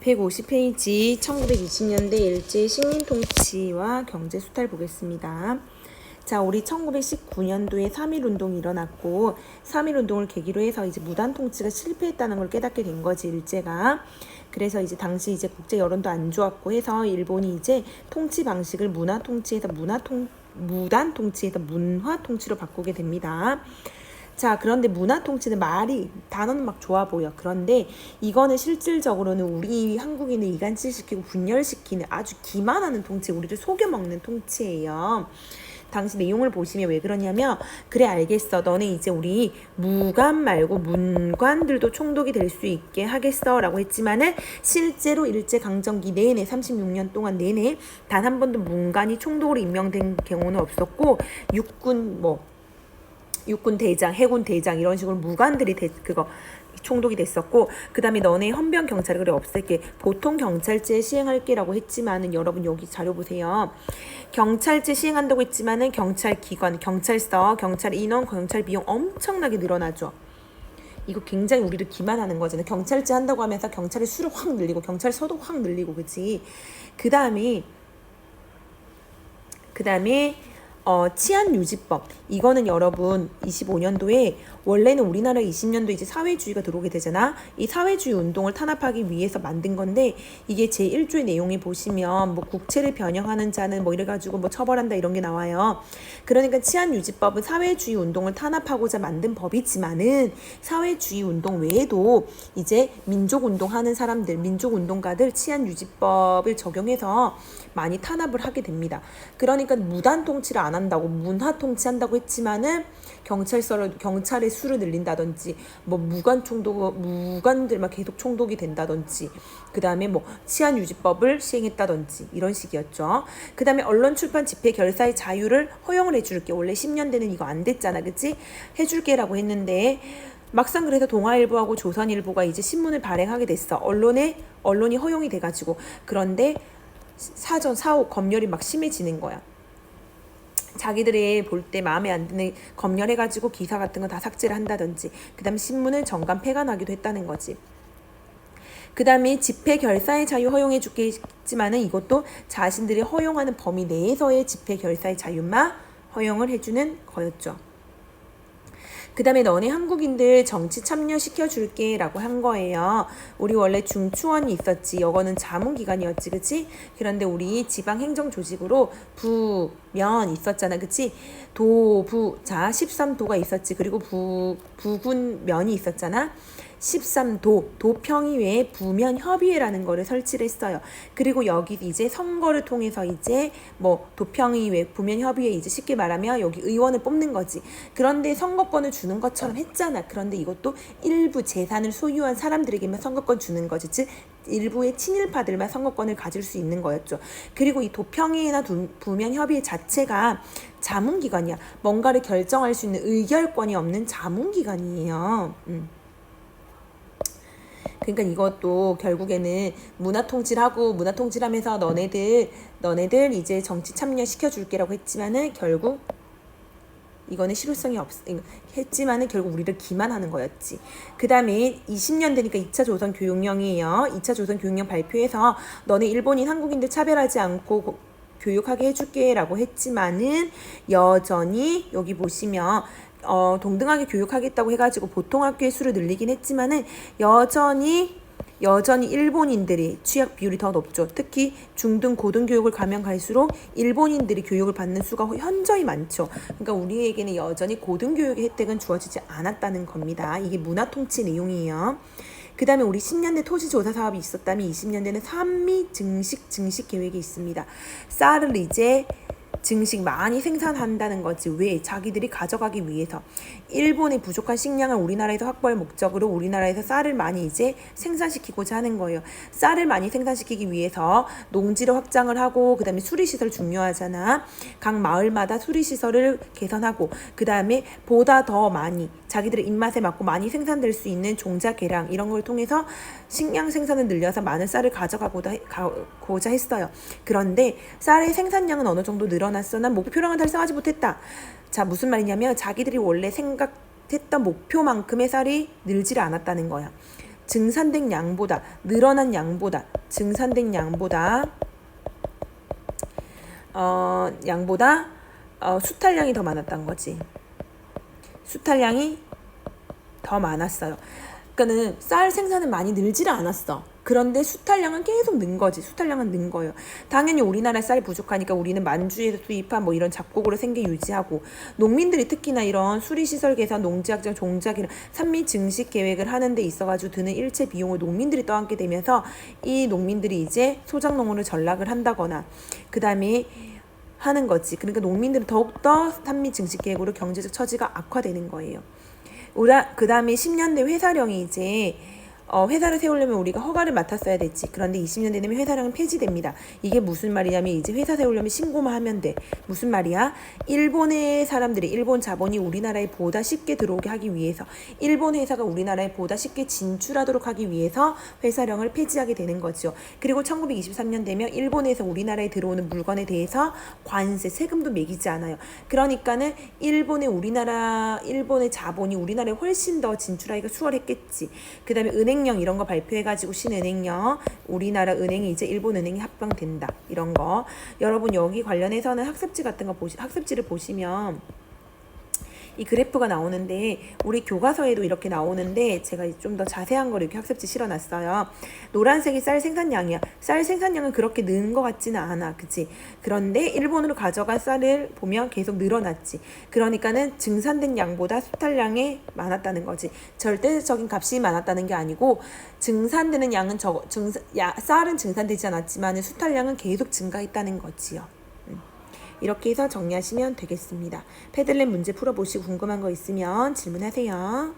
150페이지 1920년대 일제 식민통치와 경제수탈 보겠습니다. 자, 우리 1919년도에 3.1운동이 일어났고 3.1운동을 계기로 해서 이제 무단통치가 실패했다는 걸 깨닫게 된 거지, 일제가. 그래서 이제 당시 이제 국제 여론도 안 좋았고 해서 일본이 이제 통치 방식을 무단통치에서 문화통치로 바꾸게 됩니다. 자, 그런데 문화통치는 단어는 막 좋아 보여. 그런데 이거는 실질적으로는 우리 한국인을 이간질시키고 분열시키는 아주 기만하는 통치, 우리를 속여먹는 통치예요. 당시 내용을 보시면 왜 그러냐면, 그래 알겠어, 너네 이제 우리 무관 말고 문관들도 총독이 될 수 있게 하겠어 라고 했지만은 실제로 일제강점기 내내 36년 동안 내내 단 한 번도 문관이 총독으로 임명된 경우는 없었고, 육군 대장, 해군 대장 이런 식으로 무관들이 총독이 됐었고, 그 다음에 너네 헌병 경찰을 그래 없앨게, 보통 경찰제 시행할게라고 했지만은, 여러분 여기 자료 보세요. 경찰제 시행한다고 했지만은 경찰 기관, 경찰서, 경찰 인원, 경찰 비용 엄청나게 늘어나죠. 이거 굉장히 우리를 기만하는 거잖아요. 경찰제 한다고 하면서 경찰의 수를 확 늘리고 경찰서도 확 늘리고, 그치? 그 다음에 치안유지법, 이거는 여러분 25년도에 원래는 우리나라 20년도 이제 사회주의가 들어오게 되잖아. 이 사회주의 운동을 탄압하기 위해서 만든 건데, 이게 제1조의 내용에 보시면 뭐 국채를 변형하는 자는 뭐 이래가지고 뭐 처벌한다 이런 게 나와요. 그러니까 치안유지법은 사회주의 운동을 탄압하고자 만든 법이지만은 사회주의 운동 외에도 이제 민족운동하는 사람들, 민족운동가들 치안유지법을 적용해서 많이 탄압을 하게 됩니다. 그러니까 무단통치를 안 한다고 문화통치한다고 했지만은 경찰의 수를 늘린다든지, 뭐 무관들 막 계속 총독이 된다든지, 그 다음에 뭐 치안유지법을 시행했다든지 이런 식이었죠. 그 다음에 언론, 출판, 집회, 결사의 자유를 허용을 해줄게. 원래 10년대는 이거 안 됐잖아, 그치? 해줄게라고 했는데 막상 그래서 동아일보하고 조선일보가 이제 신문을 발행하게 됐어. 언론이 허용이 돼가지고. 그런데 사옥 검열이 막 심해지는 거야. 자기들이 볼 때 마음에 안 드는 검열해가지고 기사 같은 거 다 삭제를 한다든지, 그 다음에 신문을 정간 폐간하기도 했다는 거지. 그 다음에 집회 결사의 자유 허용해 줄게 했지만은 이것도 자신들이 허용하는 범위 내에서의 집회 결사의 자유만 허용을 해주는 거였죠. 그 다음에 너네 한국인들 정치 참여시켜줄게 라고 한 거예요. 우리 원래 중추원이 있었지. 이거는 자문기관이었지, 그치? 그런데 우리 지방행정조직으로 부면 있었잖아, 그치? 자 13도가 있었지. 그리고 부군면이 있었잖아. 13도, 도평의회에 부면협의회라는 거를 설치를 했어요. 그리고 여기 이제 선거를 통해서 이제 뭐 도평의회, 부면협의회, 이제 쉽게 말하면 여기 의원을 뽑는 거지. 그런데 선거권을 주는 것처럼 했잖아. 그런데 이것도 일부 재산을 소유한 사람들에게만 선거권 주는 거지. 즉 일부의 친일파들만 선거권을 가질 수 있는 거였죠. 그리고 이 도평의회나 부면협의회 자체가 자문기관이야. 뭔가를 결정할 수 있는 의결권이 없는 자문기관이에요. 그러니까 이것도 결국에는 문화통치하면서 너네들 이제 정치 참여시켜줄게라고 했지만은 결국 이거는 실효성이 했지만은 결국 우리를 기만하는 거였지. 그 다음에 20년 되니까 2차 조선교육령이에요. 2차 조선교육령 발표해서 너네 일본인 한국인들 차별하지 않고 교육하게 해줄게 라고 했지만은 여전히 여기 보시면 동등하게 교육하겠다고 해가지고 보통 학교의 수를 늘리긴 했지만은 여전히 일본인들이 취약 비율이 더 높죠. 특히 중등 고등교육을 가면 갈수록 일본인들이 교육을 받는 수가 현저히 많죠. 그러니까 우리에게는 여전히 고등교육의 혜택은 주어지지 않았다는 겁니다. 이게 문화통치 내용이에요. 그 다음에 우리 10년대 토지조사 사업이 있었다면 20년대는 산미 증식 계획이 있습니다. 쌀을 이제 증식 많이 생산한다는 거지. 왜? 자기들이 가져가기 위해서. 일본의 부족한 식량을 우리나라에서 확보할 목적으로 우리나라에서 쌀을 많이 이제 생산시키고자 하는 거예요. 쌀을 많이 생산시키기 위해서 농지를 확장을 하고, 그 다음에 수리시설 중요하잖아. 각 마을마다 수리시설을 개선하고, 그 다음에 보다 더 많이 자기들의 입맛에 맞고 많이 생산될 수 있는 종자 개량 이런 걸 통해서 식량 생산을 늘려서 많은 쌀을 가져가고자 했어요. 그런데 쌀의 생산량은 어느 정도 늘어났으나 목표량은 달성하지 못했다. 자, 무슨 말이냐면 자기들이 원래 생각했던 목표만큼의 쌀이 늘지를 않았다는 거야. 증산된 양보다, 늘어난 양보다, 증산된 양보다 수탈량이 더 많았던 거지. 수탈량이 더 많았어요. 그러니까는 쌀 생산은 많이 늘지를 않았어. 그런데 수탈량은 계속 는 거지. 수탈량은 는 거예요. 당연히 우리나라 쌀이 부족하니까 우리는 만주에서 수입한 뭐 이런 잡곡으로 생계 유지하고, 농민들이 특히나 이런 수리시설 개선, 농지학적 종작 이런 산미 증식 계획을 하는 데 있어가지고 드는 일체 비용을 농민들이 떠안게 되면서 이 농민들이 이제 소작농으로 전락을 한다거나 그 다음에 하는 거지. 그러니까 농민들은 더욱더 산미 증식 계획으로 경제적 처지가 악화되는 거예요. 그 다음에 10년대 회사령이 이제 회사를 세우려면 우리가 허가를 맡았어야 됐지. 그런데 20년 되면 회사령은 폐지됩니다. 이게 무슨 말이냐면 이제 회사 세우려면 신고만 하면 돼. 무슨 말이야? 일본의 사람들이, 일본 자본이 우리나라에 보다 쉽게 들어오게 하기 위해서, 일본 회사가 우리나라에 보다 쉽게 진출하도록 하기 위해서 회사령을 폐지하게 되는 거죠. 그리고 1923년 되면 일본에서 우리나라에 들어오는 물건에 대해서 관세, 세금도 매기지 않아요. 그러니까는 일본의 자본이 우리나라에 훨씬 더 진출하기가 수월했겠지. 그 다음에 은행령 이런 거 발표해가지고 신은행령, 우리나라 은행이 이제 일본 은행이 합병된다. 이런 거. 여러분 여기 관련해서는 학습지 같은 거 학습지를 보시면 이 그래프가 나오는데, 우리 교과서에도 이렇게 나오는데 제가 좀 더 자세한 걸 이렇게 학습지 실어놨어요. 노란색이 쌀 생산량이야. 쌀 생산량은 그렇게 는 것 같지는 않아. 그치? 그런데 일본으로 가져간 쌀을 보면 계속 늘어났지. 그러니까는 증산된 양보다 수탈량이 많았다는 거지. 절대적인 값이 많았다는 게 아니고, 증산되는 양은 쌀은 증산되지 않았지만 수탈량은 계속 증가했다는 거지요. 이렇게 해서 정리하시면 되겠습니다. 패들렛 문제 풀어보시고 궁금한 거 있으면 질문하세요.